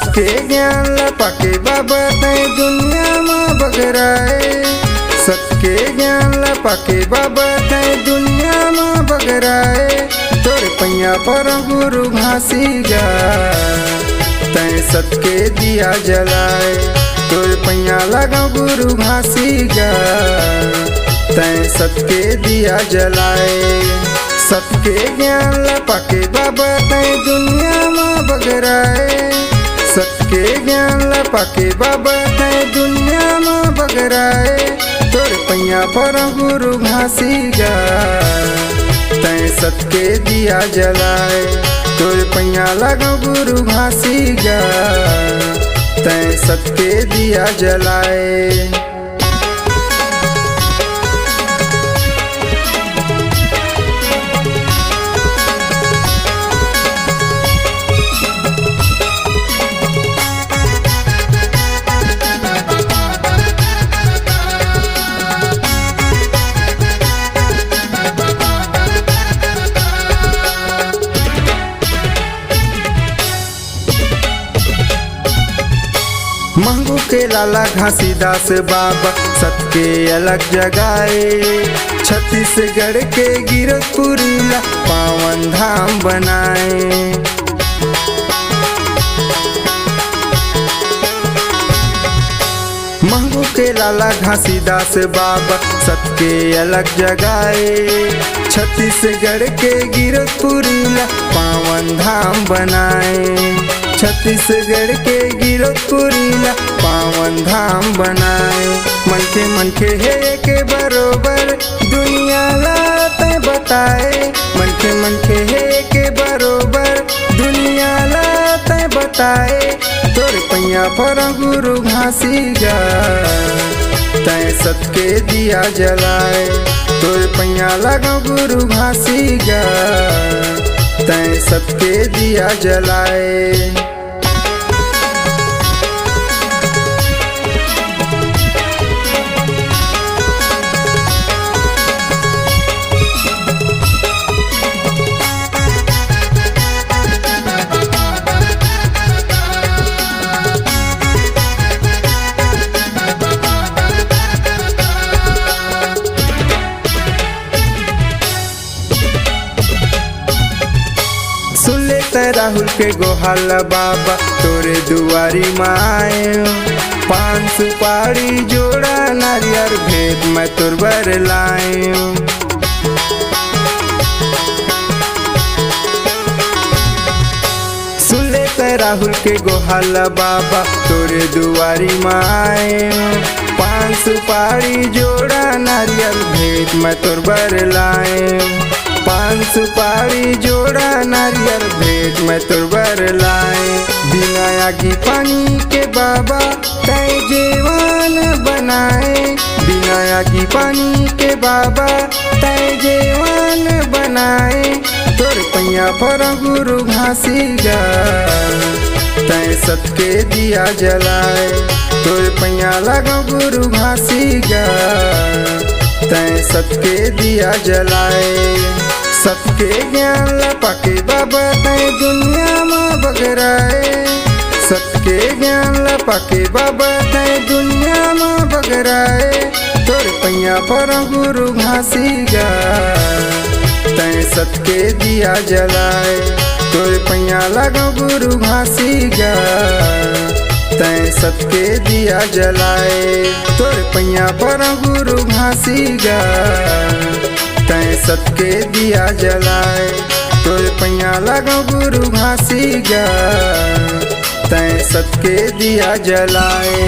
सबके ज्ञान लपाके बाबा तय दुनिया में बगराए। सबके ज्ञान लपाके बाबा तय दुनिया में बगराए। तोर पैया पर गुरु घासी गा तय सबके दिया जलाए। तोर पैया लगा गुरु घासी गा तय सबके दिया जलाए। सबके ज्ञान लपाके बाबा तय दुनिया में बगराए। सबके ज्ञान लपाके बाबा तय दुनिया में बगराए। तोर पैया पर गुरु घासी गा तय सबके दिया जलाए। तोर पैया लगा गुरु घासी गा तय सबके दिया जलाए। महंगू के लाला घासीदास बाबा सबके अलग जगाए। छत्तीसगढ़ के गिरपुरी ला पावन धाम बनाए। महंगू के लाला घासीदास बाबा सबके अलग जगाए। छत्तीसगढ़ के गिरपुरी ला पावन धाम बनाए। छत्तीसगढ़ के गिरपुरी ला पावन धाम बनाए। मनखे मनखे है के बरोबर दुनिया ला तय बताए। मनखे मनखे है के बरोबर दुनिया ला तय बताए। तोर पैया पर गुरु घासी गा तय सबके दिया जलाए। तोर पैया लगा गुरु घासी गा तय सबके दिया जलाए। राहुल के गोहाल बाबा तोरे दुआरी माए। पान सुपारी जोड़ा नारियल भेद मैं तोर बर लाए। सुन ले राहुल के गोहाल बाबा तोरे दुआरी माए। पान सुपारी जोड़ा नारियल भेद मैं तोर बर लाए। पान सुपारी जोड़ा नारियल भेंट मैं तोर बर लाए। बिना आगी पानी के बाबा तय जीवन बनाए। बिना आगी पानी के बाबा तय जीवन बनाए। तोर पैया पर गुरु घासी गा तय सबके दिया जलाए। तोर पैया लगा गुरु घासी गा तय सबके दिया जलाए। सबके ज्ञान लपाके बाबा तय दुनिया में बगराए। सबके ज्ञान लपाके बाबा तय दुनिया में बगराए। तोर पैया पर गुरु घासी गा तय सबके दिया जलाए। तोर पैया लगा गुरु घासी गा तय सबके दिया जलाए। तोर पैया पर गुरु घासी गा तय सबके दिया जलाए। तोर पैया लगा गुरु घासी गा तय सबके दिया जलाए।